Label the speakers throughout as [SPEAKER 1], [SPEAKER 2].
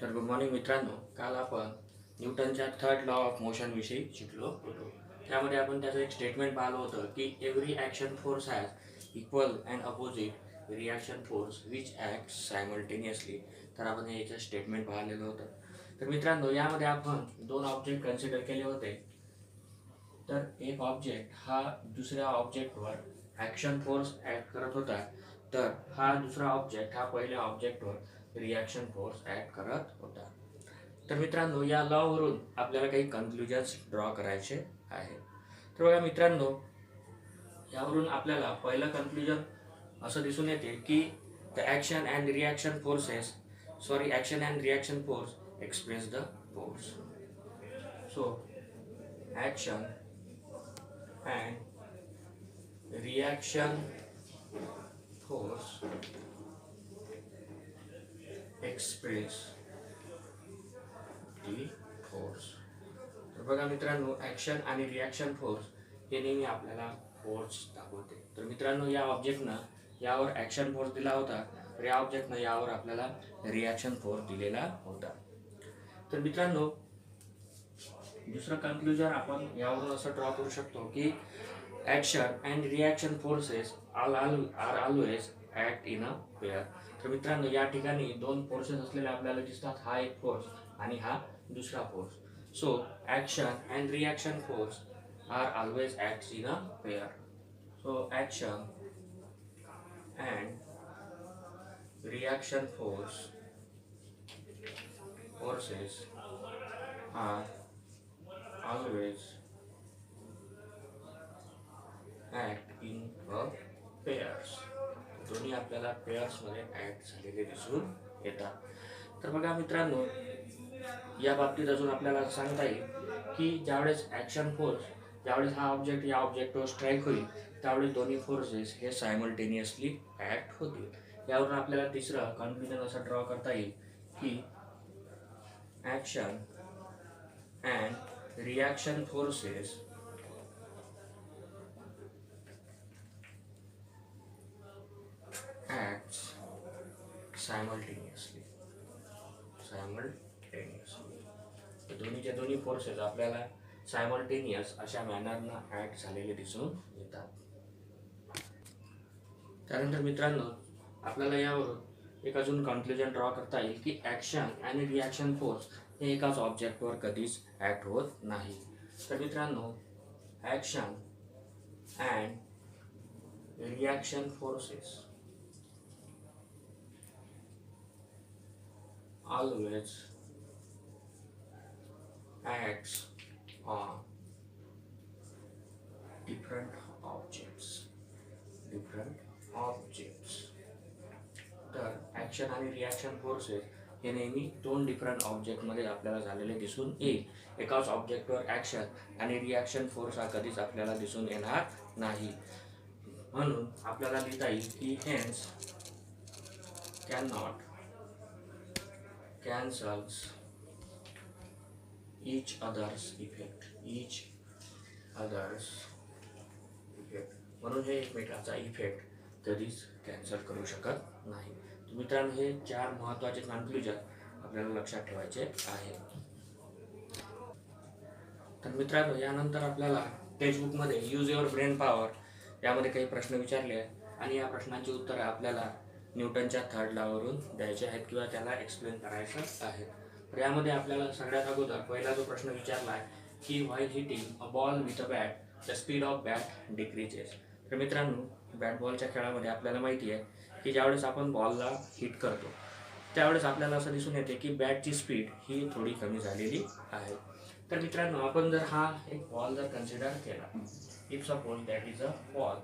[SPEAKER 1] तर good morning मित्रांनो. काल आपण न्यूटनच्या थर्ड लॉ ऑफ मोशन विषयी शिकलो होतो. त्यामध्ये आपण त्याचं एक स्टेटमेंट पाहिलं होतं की every action force has equal and opposite reaction force which act simultaneously. तर आपण हे याचं स्टेटमेंट पाहिलेलं होतं. तर मित्रांनो, यामध्ये आपण दोन ऑब्जेक्ट कन्सिडर केले होते. तर एक ऑब्जेक्ट हा दुसऱ्या ऑब्जेक्टवर ॲक्शन फोर्स ॲक्ट करत होता, तर हा दुसरा ऑब्जेक्ट हा पहिल्या ऑब्जेक्टवर रिॲक्शन फोर्स ॲक्ट करत होता. तर मित्रांनो, या लॉवरून आपल्याला काही कन्क्लुजन्स ड्रॉ करायचे आहे. तर बघा मित्रांनो, यावरून आपल्याला पहिलं कन्क्लुजन असं दिसून येते की the action and reaction forces action and reaction force express the force. So action and reaction force express the force. तर बघा मित्रांनो, ॲक्शन आणि रिॲक्शन फोर्स हे नेहमी आपल्याला फोर्स दाखवते. तर मित्रांनो, या ऑब्जेक्टनं यावर ॲक्शन फोर्स दिला होता, तर या ऑब्जेक्टनं यावर आपल्याला रिॲक्शन फोर्स दिलेला होता. तर मित्रांनो, दुसरं कन्क्लुजन आपण यावरून असं ड्रॉ करू शकतो की action and reaction forces are always act in a pair. तर मित्रांनो, या ठिकाणी दोन फोर्सेस असलेले आपल्याला दिसतात. हा एक फोर्स आणि हा दुसरा force. So action and reaction force are always acts in a pair. So action and reaction forces are always act in a pairs. दोन्ही आपल्याला पेअर्समध्ये ॲक्ट झालेले दिसून येतात. तर बघा मित्रांनो, या बाबतीत अजून आपल्याला सांगता येईल की ज्यावेळेस हा ऑब्जेक्ट या ऑब्जेक्टवर स्ट्राईक होईल, त्यावेळेस दोन्ही फोर्सेस हे सायमल्टेनियसली ॲक्ट होतील. यावरून आपल्याला तिसरं कन्क्लुजन असं ड्रॉ करता येईल की action and reaction forces acts simultaneously. तर दोन्हीच्या दोन्ही फोर्सेस आपल्याला सायमल्टेनियस अशा मॅनरनं ॲक्ट झालेले दिसून येतात. त्यानंतर मित्रांनो, आपल्याला यावरून एक अजून कन्क्लुजन ड्रॉ करता येईल की ॲक्शन आणि रिॲक्शन फोर्स हे एकाच ऑब्जेक्टवर कधीच ॲक्ट होत नाही. तर मित्रांनो, action and reaction forces always acts on different objects. तर ॲक्शन आणि रिॲक्शन फोर्सेस हे नेहमी दोन डिफरंट ऑब्जेक्टमध्ये आपल्याला झालेले दिसून येईल. एकाच ऑब्जेक्टवर ॲक्शन आणि रिॲक्शन फोर्स हा कधीच आपल्याला दिसून येणार नाही. म्हणून आपल्याला लिहिता येईल की hence can not cancels each other's effect. म्हणून हे एकमेकांचा इफेक्ट कधीच कॅन्सल करू शकत नाही. तर मित्रांनो, हे चार महत्त्वाचे कन्क्लुजन आपल्याला लक्षात ठेवायचे आहे. तर मित्रांनो, यानंतर आपल्याला टेक्स्टबुकमध्ये यूज युअर ब्रेन पॉवर यामध्ये काही प्रश्न विचारले आहेत आणि या प्रश्नांची उत्तरं आपल्याला न्यूटनच्या थर्ड लॉवरून द्यायचे आहेत किंवा त्याला एक्सप्लेन करायचं आहे. तर यामध्ये आपल्याला सगळ्यात अगोदर पहिला जो प्रश्न विचारला आहे की while hitting a ball with a bat the speed of bat decreases. तर मित्रांनो, बॅट बॉलच्या खेळामध्ये आपल्याला माहिती आहे की ज्यावेळेस आपण बॉलला हिट करतो, त्यावेळेस आपल्याला असं दिसून येते की बॅटची स्पीड ही थोडी कमी झालेली आहे. तर मित्रांनो, आपण जर हा एक बॉल जर कन्सिडर केला, if suppose that is a ball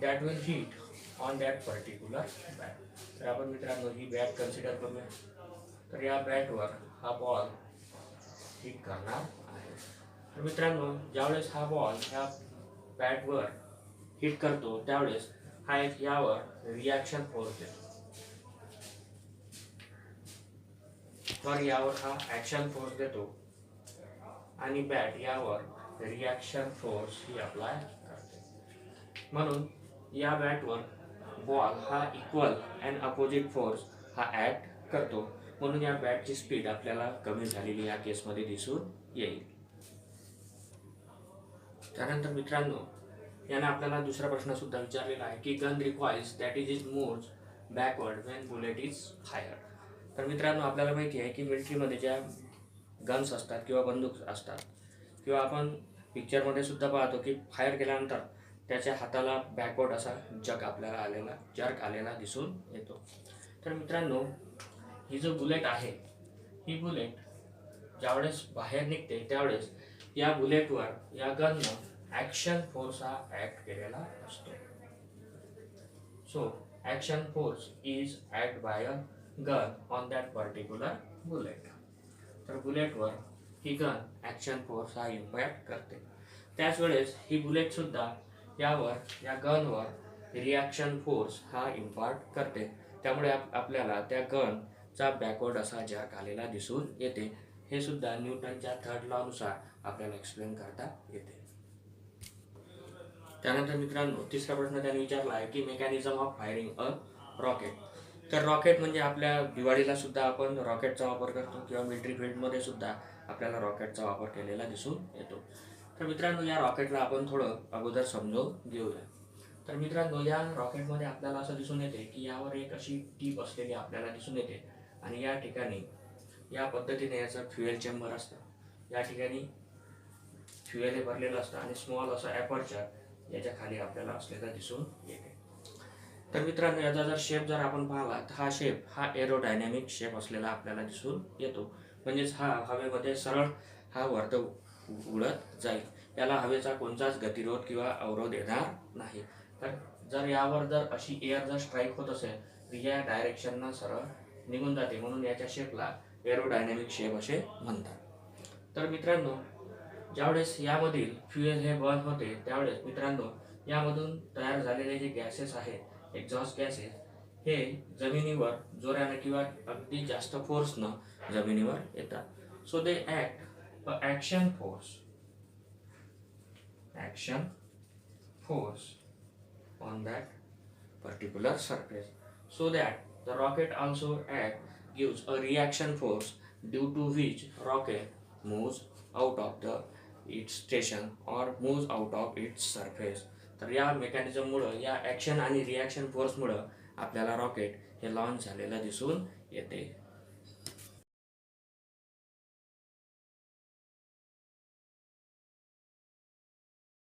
[SPEAKER 1] that will hit on that particular bat. तर आपण मित्रांनो ही बॅट कन्सिडर करूया. तर या बॅटवर हा बॉल हिट करणार आहे. तर मित्रांनो, ज्यावेळेस हा बॉल ह्या बॅटवर हिट करतो, त्यावेळेस हा एक यावर रिॲक्शन फोर्स देतो. तर यावर हा ॲक्शन फोर्स देतो आणि बॅट यावर रिॲक्शन फोर्स ही अप्लाय करते. म्हणून या बॅटवर बॉल हा इक्वल अँड अपोजिट फोर्स हा ॲक्ट करतो. म्हणून या बॅटची स्पीड आपल्याला कमी झालेली या केसमध्ये दिसून येईल. त्यानंतर मित्रांनो, यानं आपल्याला दुसरा प्रश्न सुद्धा विचारलेला आहे की gun recoils that is moves backward when bullet is fire. तर मित्रांनो, आपल्याला माहिती आहे की मिलिटरीमध्ये ज्या गन्स असतात किंवा बंदूक असतात किंवा आपण पिक्चरमध्ये सुद्धा पाहतो की फायर केल्यानंतर त्याच्या हाताला बॅकवर्ड असा जर्क आलेला दिसून येतो. तर मित्रांनो, ही जो बुलेट आहे, ही बुलेट ज्यावेळेस बाहेर निघते त्यावेळेस या बुलेटवर या गननं ॲक्शन फोर्स हा ॲक्ट केलेला असतो. So action force is act by a gun on that particular bullet. तर बुलेटवर ही गन ॲक्शन फोर्स हा इम्पॅक्ट करते. त्याच वेळेस ही बुलेटसुद्धा या गनवर रिॲक्शन फोर्स हा इम्पार्ट करते. त्यामुळे आपल्याला त्या गनचा बॅकवर्ड असा जर्क आलेला दिसून येते. हे सुद्धा न्यूटनच्या थर्ड लॉनुसार आपल्याला एक्सप्लेन करता येते. त्यानंतर मित्रांनो, तिसरा प्रश्न त्यांनी विचारला आहे की mechanism of firing a rocket. तर रॉकेट म्हणजे आपल्या दिवाळीला सुद्धा आपण रॉकेटचा वापर करतो किंवा मिलिटरी फील्डमध्ये सुद्धा आपल्याला रॉकेटचा वापर केलेला दिसून येतो. तर मित्रांनो, या रॉकेटला आपण थोडं अगोदर समजावून घेऊया. तर मित्रांनो, या रॉकेटमध्ये आपल्याला असं दिसून येते की यावर एक अशी टीप असलेली आपल्याला दिसून येते आणि या ठिकाणी या पद्धतीने याचं फ्युएल चेंबर असतं. या ठिकाणी फ्युएल हे भरलेलं असतं आणि स्मॉल असं ॲपर्चर याच्या खाली आपल्याला असलेला दिसून येते. तर मित्रांनो, याचा शेप आपण पाहिला तर हा शेप हा एरोडायनॅमिक शेप असलेला आपल्याला दिसून येतो. म्हणजेच हा हवेमध्ये सरळ हा वरत उडत जाईल. याला हवेचा कोणताच गतिरोध किंवा अवरोध येणार नाही. तर यावर अशी एअर स्ट्राईक होत असेल तर या डायरेक्शननं सरळ निघून जाते. म्हणून याच्या शेपला एरोडायनॅमिक शेप असे म्हणतात. तर मित्रांनो, ज्यावेळेस यामधील फ्युएल हे बर्न होते त्यावेळेस मित्रांनो, यामधून तयार झालेले जे गॅसेस आहेत, एक्झॉस्ट गॅसेस, हे जमिनीवर जोराने किंवा अगदी जास्त फोर्सनं जमिनीवर येतात. So they act a action force on that particular surface, so that the rocket also gives a reaction force due to which rocket moves out of its station or moves out of its surface. तर या मेकॅनिझममुळं, या action आणि reaction फोर्समुळं आपल्याला rocket हे launch झालेलं दिसून येते.